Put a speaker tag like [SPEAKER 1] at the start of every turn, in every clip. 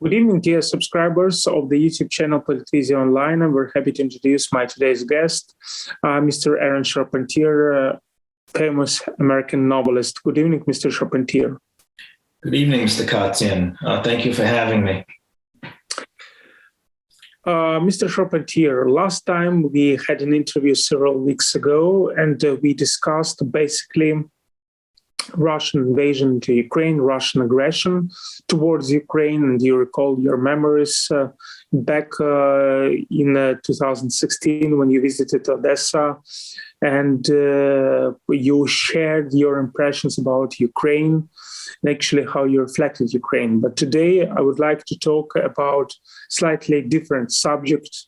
[SPEAKER 1] Good evening, dear subscribers of the YouTube channel Politvizia Online, and we're happy to introduce my today's guest, Mr. Aaron Шарпантьер, famous American novelist. Good evening, Mr. Шарпантьер.
[SPEAKER 2] Good evening, Mr. Kacin. Thank you for having me.
[SPEAKER 1] Mr. Шарпантьер, last time we had an interview several weeks ago, and we discussed basically Russian invasion to Ukraine, Russian aggression towards Ukraine, and you recall your memories back in 2016 when you visited Odessa, and you shared your impressions about Ukraine, and actually how you reflected Ukraine. But today I would like to talk about slightly different subject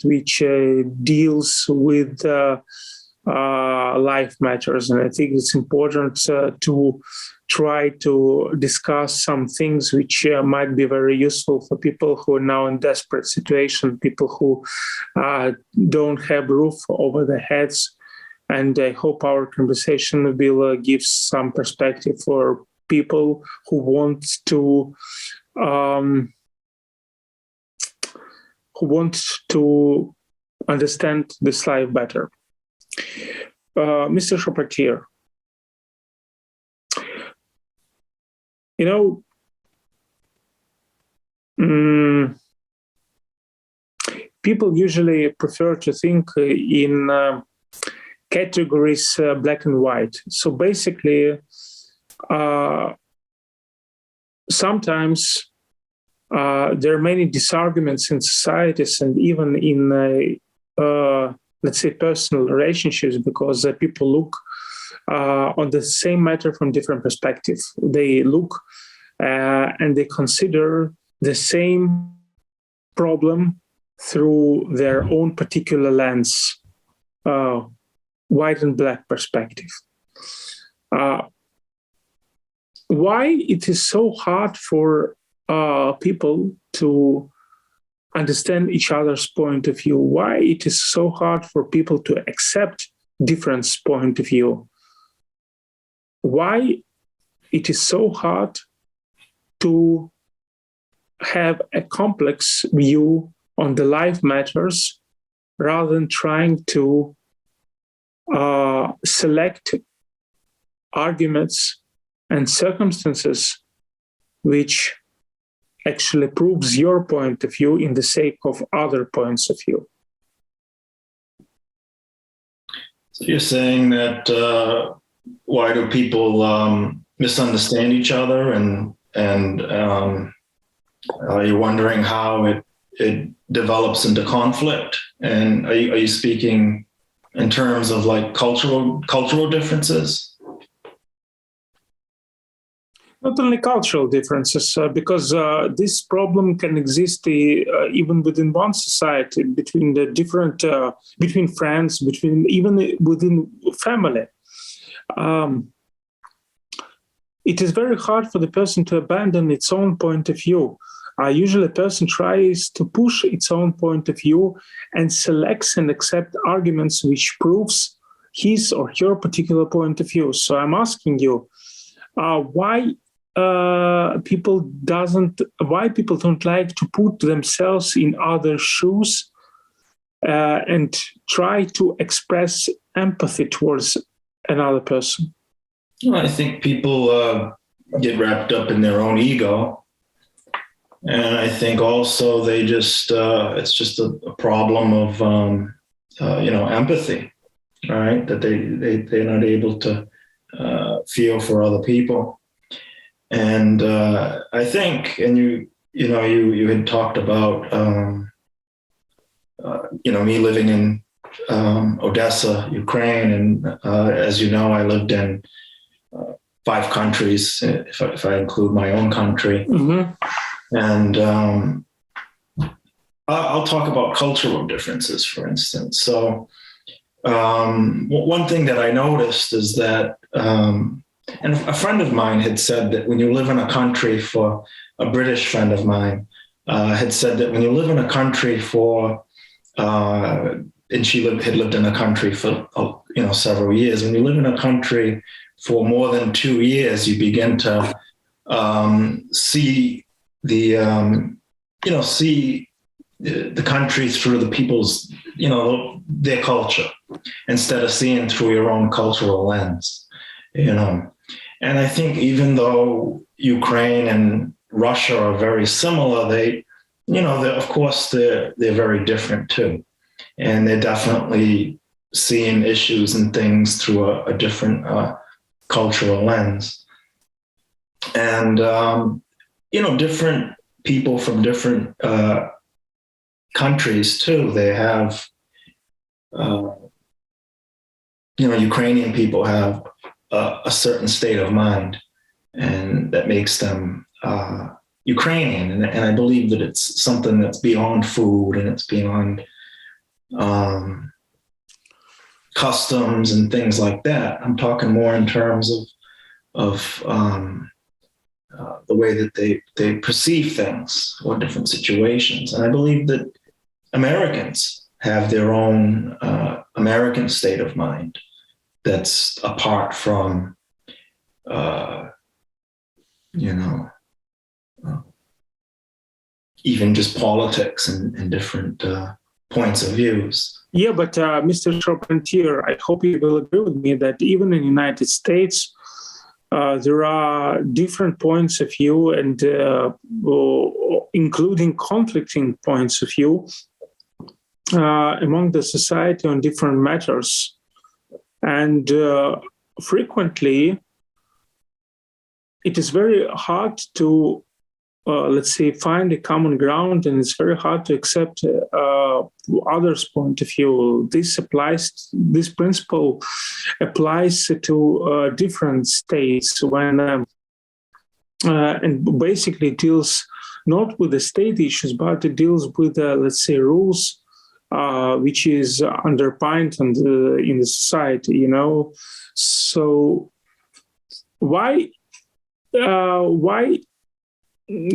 [SPEAKER 1] which deals with life matters. And I think it's important to try to discuss some things which might be very useful for people who are now in desperate situation, people who don't have roof over their heads. And I hope our conversation will give some perspective for people who want to understand this life better. Mr. Шарпантьер, people usually prefer to think in categories black and white. So basically, sometimes there are many disarguments in societies and even in let's say personal relationships, because people look on the same matter from different perspectives. They look and they consider the same problem through their own particular lens, white and black perspective. Why it is so hard for people to understand each other's point of view? Why it is so hard for people to accept different point of view? Why it is so hard to have a complex view on the life matters rather than trying to select arguments and circumstances which actually proves your point of view in the sake of other points of view?
[SPEAKER 2] So you're saying that why do people misunderstand each other, and you're wondering how it develops into conflict? And are you speaking in terms of like cultural differences?
[SPEAKER 1] Not only cultural differences, because this problem can exist even within one society, between the different, between friends, even within family. It is very hard for the person to abandon its own point of view. Usually a person tries to push its own point of view and selects and accepts arguments which proves his or her particular point of view. So I'm asking you, why people don't like to put themselves in other shoes and try to express empathy towards another person?
[SPEAKER 2] Well, I think people get wrapped up in their own ego, and I think also they just it's just a problem of empathy, right? That they're not able to feel for other people. And I think, and you had talked about, me living in Odessa, Ukraine, and as you know, I lived in 5 countries, if I include my own country. Mm-hmm. And I'll talk about cultural differences, for instance. So one thing that I noticed is that and a friend of mine had said that when you live in a country for a British friend of mine had said that when you live in a country for, and she had lived in a country for, several years. When you live in a country for more than 2 years, you begin to see see the country through the people's, their culture, instead of seeing through your own cultural lens, And I think even though Ukraine and Russia are very similar, of course they're very different too. And they're definitely seeing issues and things through a different cultural lens. And, different people from different countries too. They have, Ukrainian people have a certain state of mind, and that makes them Ukrainian. And I believe that it's something that's beyond food, and it's beyond customs and things like that. I'm talking more in terms of the way that they perceive things or different situations. And I believe that Americans have their own American state of mind that's apart from, even just politics and different points of views.
[SPEAKER 1] Yeah, but Mr. Charpentier, I hope you will agree with me that even in the United States, there are different points of view, and including conflicting points of view among the society on different matters. And frequently, it is very hard to, find a common ground, and it's very hard to accept others' point of view. This principle applies to different states when, and basically deals not with the state issues, but it deals with, rules, which is underpinned in the society, So why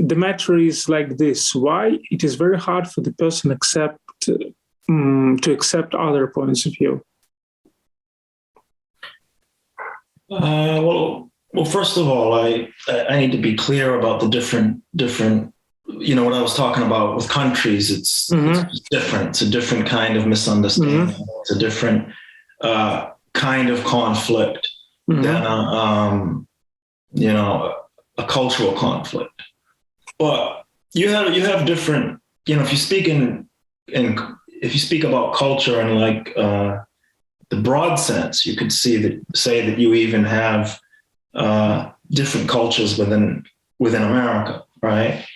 [SPEAKER 1] the matter is like this? Why it is very hard for the person to accept other points of view?
[SPEAKER 2] Well, first of all, I need to be clear about the different. What I was talking about with countries. It's different. It's a different kind of misunderstanding. Mm-hmm. It's a different kind of conflict than a cultural conflict. But you have different. If you speak if you speak about culture in the broad sense, you could say that you even have different cultures within America, right?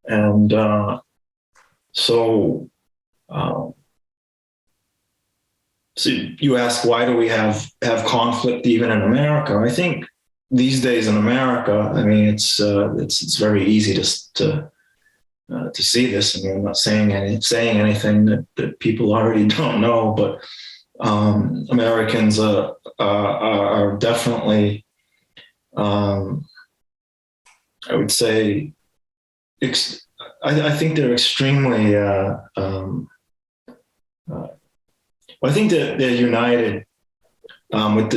[SPEAKER 2] And so you ask, why do we have conflict even in America? I think these days in America, I mean, it's very easy to see this. I mean, I'm not saying anything that people already don't know, but Americans are definitely, I would say, I think they're extremely. I think that they're united with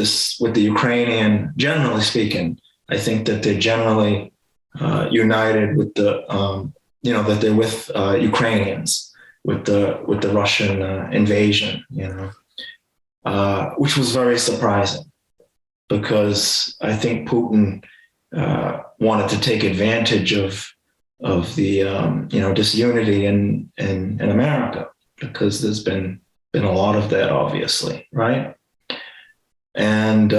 [SPEAKER 2] the Ukrainian. Generally speaking, I think that they're generally united with the that they're with Ukrainians with the Russian invasion. Which was very surprising, because I think Putin wanted to take advantage of the disunity in America, because there's been a lot of that, obviously, right? And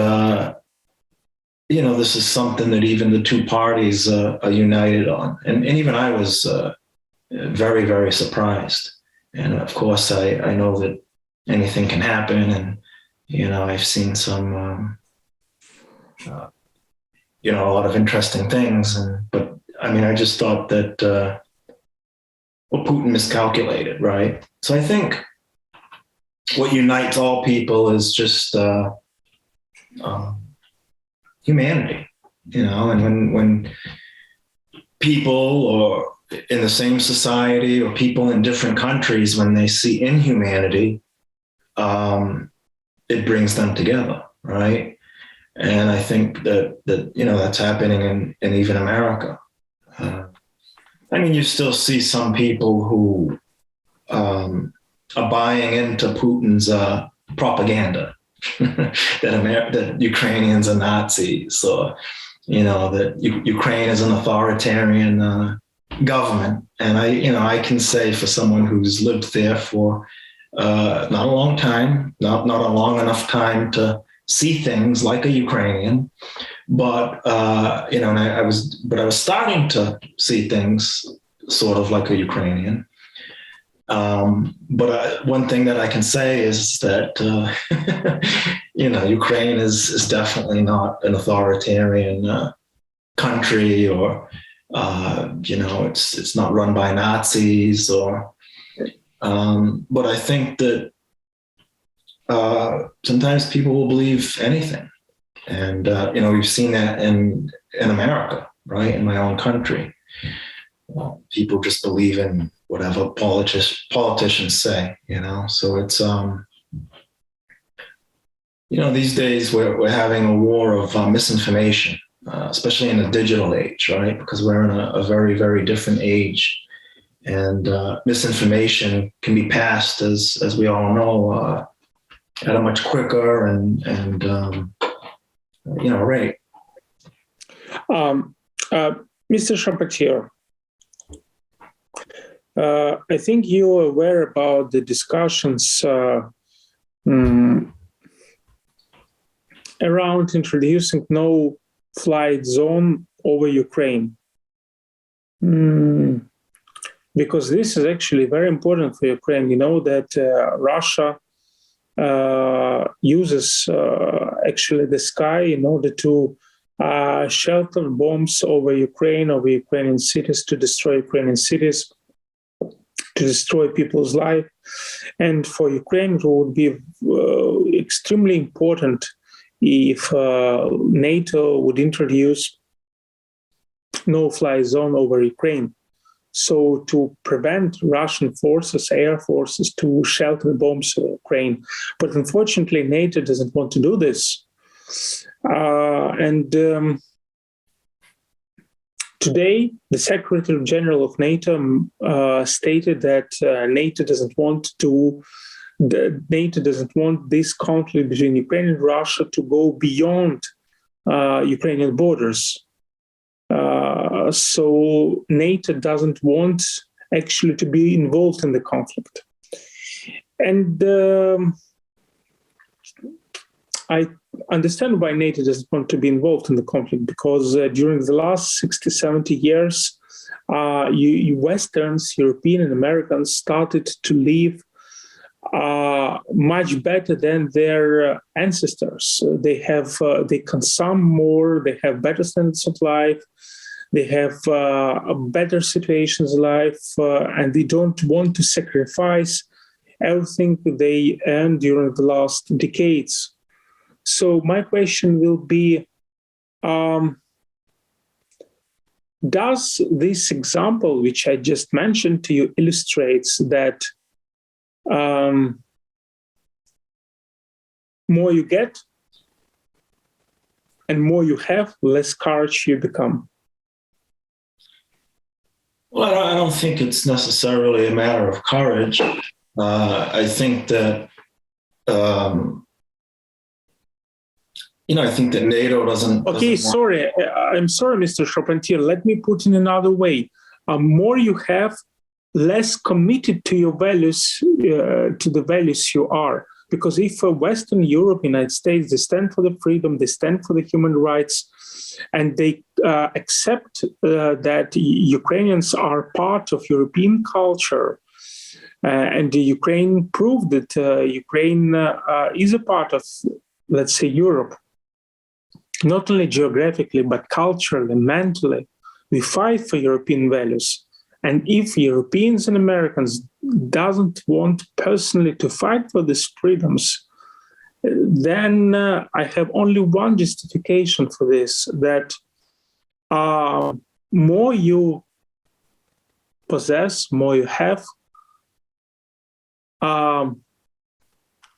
[SPEAKER 2] this is something that even the two parties are united on, and even I was very, very surprised. And of course, I know that anything can happen, and I've seen some a lot of interesting things, but I mean, I just thought that Putin miscalculated, right? So I think what unites all people is just humanity, and when people or in the same society or people in different countries, when they see inhumanity, it brings them together, right? And I think that that's happening in even America. I mean, you still see some people who are buying into Putin's propaganda that Ukrainians are Nazis, or that Ukraine is an authoritarian government. And I can say, for someone who's lived there for not a long time, not a long enough time to see things like a Ukrainian, but I was starting to see things sort of like a Ukrainian. But one thing that I can say is that Ukraine is definitely not an authoritarian country, or it's not run by Nazis, or but I think that sometimes people will believe anything. And, we've seen that in America, right? In my own country. People just believe in whatever politicians say, So it's, these days we're having a war of misinformation, especially in the digital age, right? Because we're in a very, very different age. And misinformation can be passed, as we all know, at a much quicker and rate.
[SPEAKER 1] Mr. Шарпантьер, I think you're aware about the discussions around introducing no-flight zone over Ukraine. Because this is actually very important for Ukraine. You know that Russia uses actually the sky in order to shelter bombs over Ukrainian cities, to destroy Ukrainian cities, to destroy people's life. And for Ukraine, it would be extremely important if NATO would introduce no-fly zone over Ukraine. So to prevent Russian forces, air forces, to shelter bombs in Ukraine. But unfortunately, NATO doesn't want to do this. Today, the Secretary General of NATO stated that NATO doesn't want this conflict between Ukraine and Russia to go beyond Ukrainian borders. So NATO doesn't want actually to be involved in the conflict. And I understand why NATO doesn't want to be involved in the conflict, because during the last 60, 70 years, Westerns, European and Americans started to live much better than their ancestors. They consume more, they have better standards of life, they have better situations in life, and they don't want to sacrifice everything they earned during the last decades. So my question will be, does this example, which I just mentioned to you, illustrates that more you get and more you have, less courage you become?
[SPEAKER 2] Well, I don't think it's necessarily a matter of courage. I think that, I think that NATO doesn't.
[SPEAKER 1] Okay, sorry. I'm sorry, Mr. Šarpantьер. Let me put in another way. More you have, less committed to your values, to the values you are. Because if Western Europe, United States, they stand for the freedom, they stand for the human rights, and they accept that Ukrainians are part of European culture, and Ukraine proved that Ukraine is a part of, let's say, Europe, not only geographically, but culturally, mentally. We fight for European values. And if Europeans and Americans doesn't want personally to fight for these freedoms, then I have only one justification for this, that more you possess, more you have,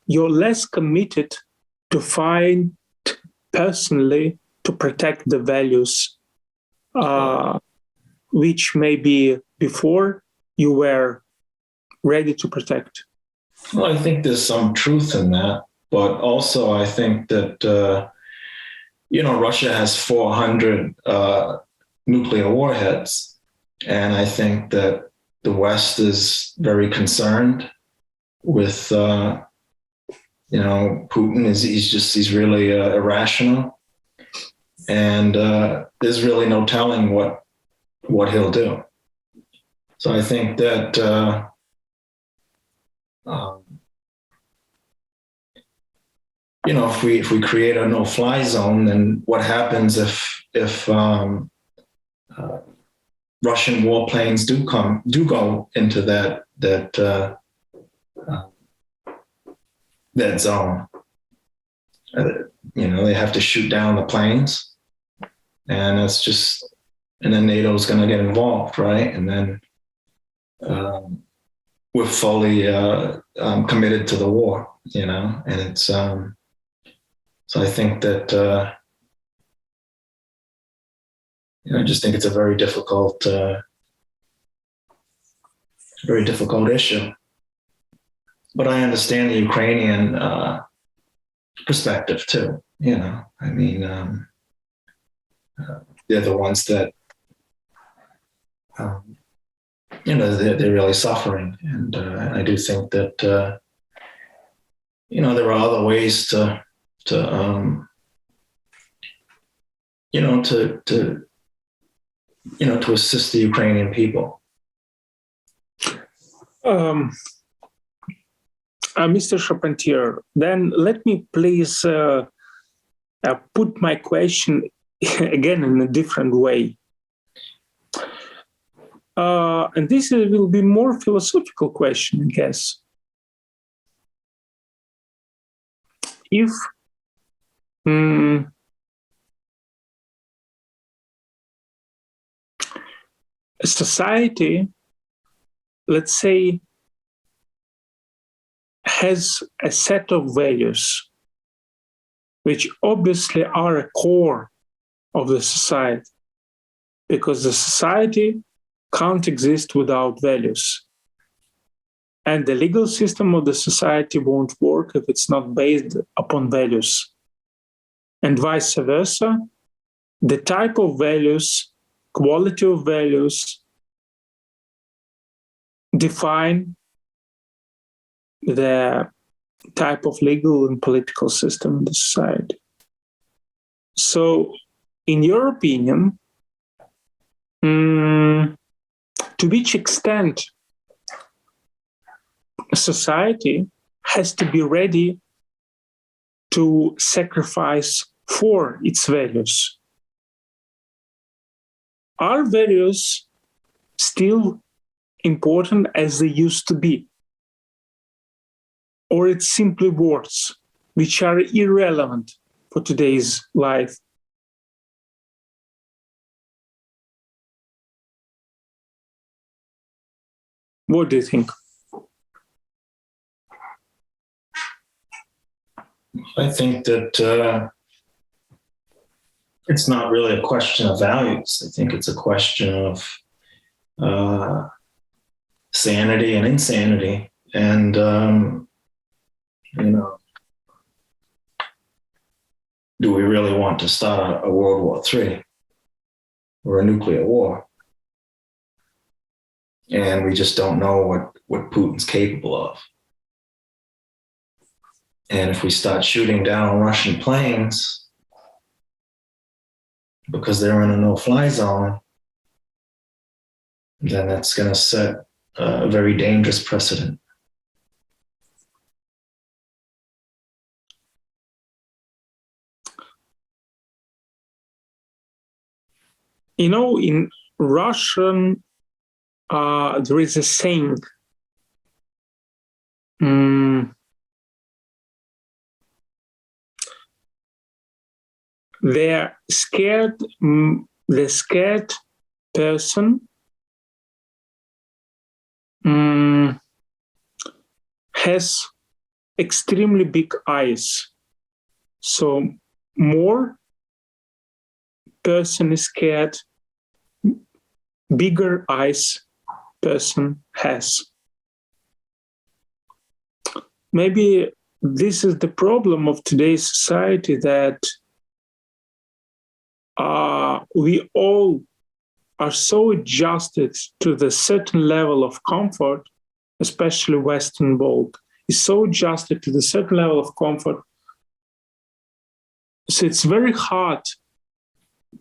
[SPEAKER 1] you're less committed to fight personally to protect the values which maybe before you were ready to protect?
[SPEAKER 2] Well, I think there's some truth in that, but also I think that, Russia has 400 nuclear warheads, and I think that the West is very concerned with, Putin. He's really irrational, and there's really no telling what he'll do. So I think that if we create a no-fly zone, then what happens if Russian warplanes do go into that zone? They have to shoot down the planes, and then NATO's going to get involved, right? And then we're fully committed to the war, and it's so I think that I just think it's a very difficult issue. But I understand the Ukrainian perspective too. They're the ones that they're really suffering, and I do think that there are other ways to assist the Ukrainian people.
[SPEAKER 1] Mr. Charpentier, then let me please put my question again in a different way. And this will be more philosophical question, I guess. If a society, let's say, has a set of values which obviously are a core of the society, because the society can't exist without values. And the legal system of the society won't work if it's not based upon values. And vice versa, the type of values, quality of values define the type of legal and political system in the society. So, in your opinion, to which extent society has to be ready to sacrifice for its values? Are values still important as they used to be? Or it's simply words which are irrelevant for today's life? What do you think?
[SPEAKER 2] I think that it's not really a question of values. I think it's a question of sanity and insanity. And, do we really want to start a World War III or a nuclear war? And we just don't know what Putin's capable of. And if we start shooting down Russian planes because they're in a no-fly zone, then that's going to set a very dangerous precedent.
[SPEAKER 1] In Russian, there is a saying, the scared person has extremely big eyes. So more person is scared bigger eyes person has. Maybe this is the problem of today's society, that we all are so adjusted to the certain level of comfort, especially Western world, is so adjusted to the certain level of comfort. So it's very hard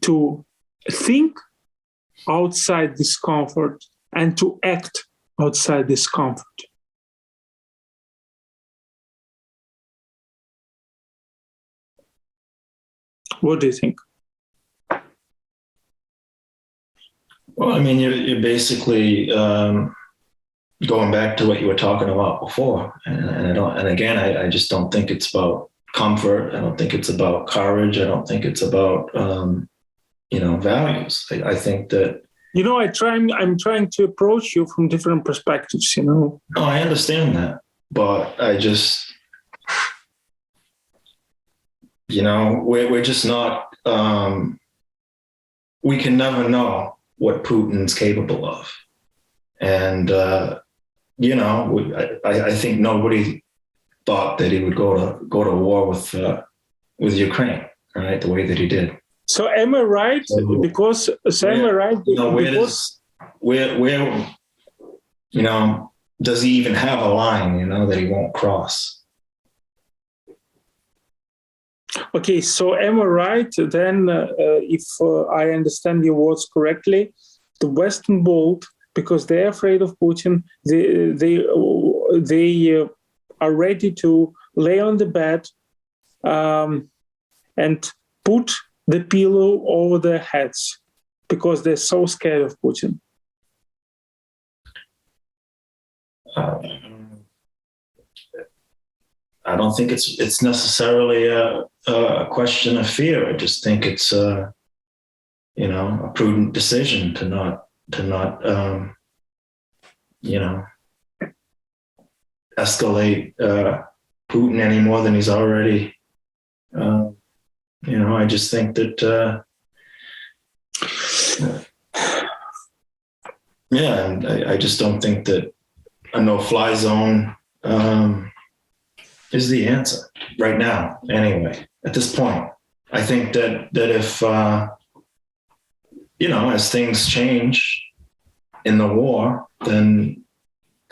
[SPEAKER 1] to think outside this comfort and to act outside this comfort. What do you think?
[SPEAKER 2] Well, I mean, you're basically going back to what you were talking about before, and again, I just don't think it's about comfort. I don't think it's about courage. I don't think it's about values. I think that
[SPEAKER 1] I'm trying to approach you from different perspectives.
[SPEAKER 2] No, I understand that, but I just we're just not. We can never know what Putin's capable of, and I think nobody thought that he would go to war with Ukraine, right? The way that he did.
[SPEAKER 1] So am I right?
[SPEAKER 2] Where does he even have a line, that he won't cross?
[SPEAKER 1] Okay, so am I right then, if I understand your words correctly, the Western world, because they're afraid of Putin, they are ready to lay on the bed and put the pillow over their heads because they're so scared of Putin?
[SPEAKER 2] I don't think it's necessarily a question of fear. I just think it's a prudent decision to not escalate Putin any more than he's already. I just think that and I just don't think that a no-fly zone is the answer right now. Anyway, at this point, I think that if as things change in the war, then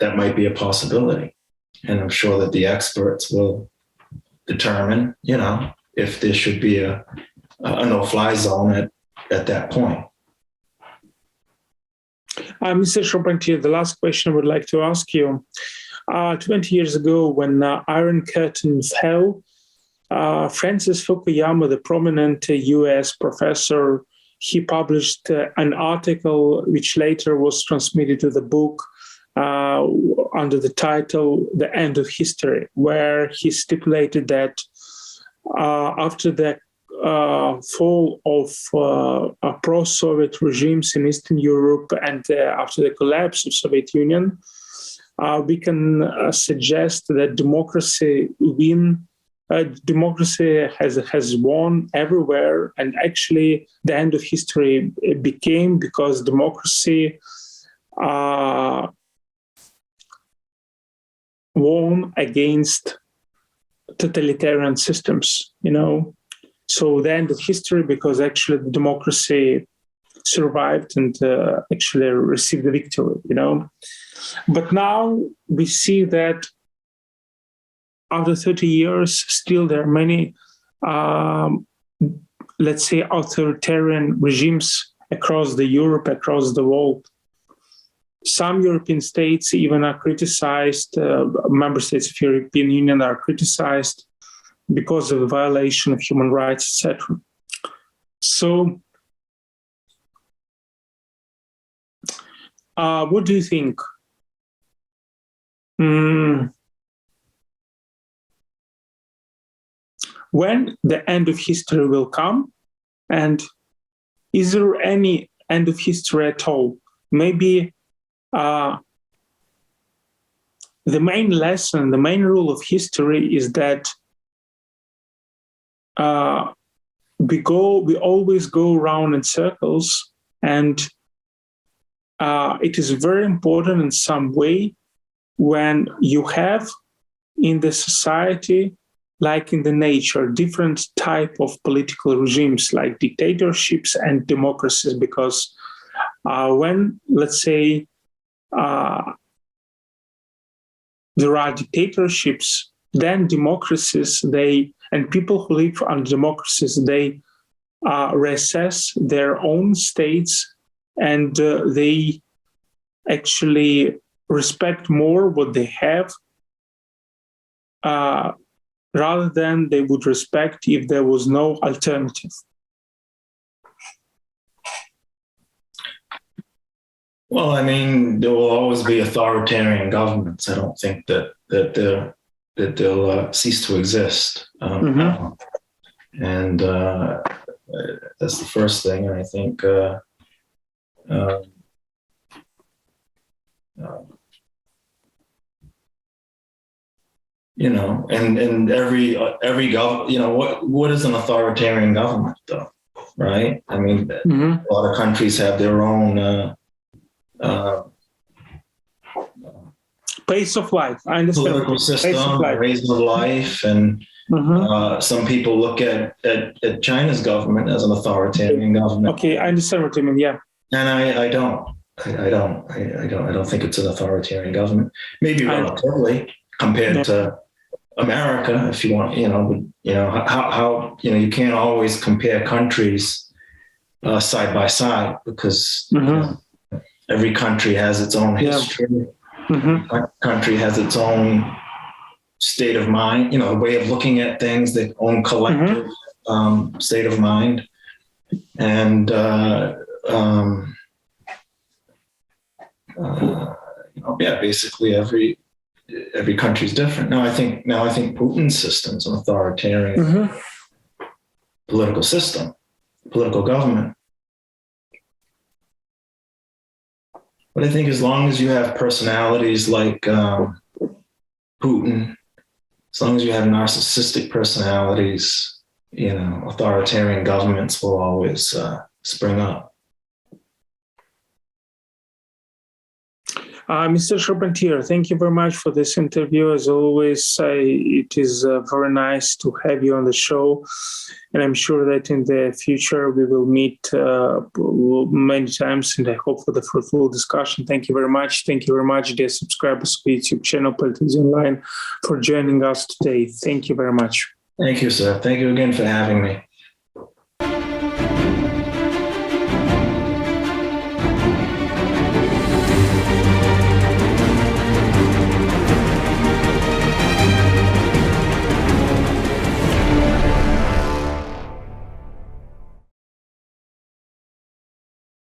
[SPEAKER 2] that might be a possibility, and I'm sure that the experts will determine, if there should be a no-fly zone at that point.
[SPEAKER 1] Mr. Shorpentier, the last question I would like to ask you. 20 years ago, when Iron Curtain fell, Francis Fukuyama, the prominent US professor, he published an article which later was transmitted to the book under the title The End of History, where he stipulated that after the fall of pro-Soviet regimes in Eastern Europe and after the collapse of Soviet Union, we can suggest that democracy has won everywhere, and actually the end of history became because democracy won against totalitarian systems, So the end of history because actually the democracy survived and actually received the victory, But now we see that after 30 years, still there are many, let's say, authoritarian regimes across Europe, across the world. Some European states even are criticized, member states of the European Union are criticized because of the violation of human rights, etc. So, what do you think? When the end of history will come, and is there any end of history at all? Maybe the main lesson, the main rule of history is that we always go around in circles, and it is very important in some way when you have in the society, like in the nature, different type of political regimes like dictatorships and democracies, because when, let's say, there are dictatorships, then democracies, and people who live under democracies, they reassess their own states, and they actually respect more what they have, rather than they would respect if there was no alternative.
[SPEAKER 2] Well, I mean, there will always be authoritarian governments. I don't think that they'll cease to exist. And that's the first thing. And I think you know, and every government, you know, what is an authoritarian government though, right? I mean, a lot of countries have their own
[SPEAKER 1] pace of life. I understand.
[SPEAKER 2] Political system, raising of life, and some people look at China's government as an authoritarian government.
[SPEAKER 1] Okay, I understand what you mean. Yeah,
[SPEAKER 2] and I don't think it's an authoritarian government. Maybe relatively compared to America, if you want, you know, how you can't always compare countries side by side, because you know, every country has its own history. Every country has its own state of mind, you know, a way of looking at things, their own collective state of mind. And you know, yeah, basically every country is different. Now I think Putin's system is an authoritarian political system, political government. But I think as long as you have personalities like Putin, as long as you have narcissistic personalities, you know, authoritarian governments will always spring up.
[SPEAKER 1] Mr. Шарпантьер, thank you very much for this interview. As always, it is very nice to have you on the show. And I'm sure that in the future we will meet many times, and I hope for the fruitful discussion. Thank you very much. Thank you very much, dear subscribers of the YouTube channel, Politics Online, for joining us today. Thank you very much.
[SPEAKER 2] Thank you, sir. Thank you again for having me.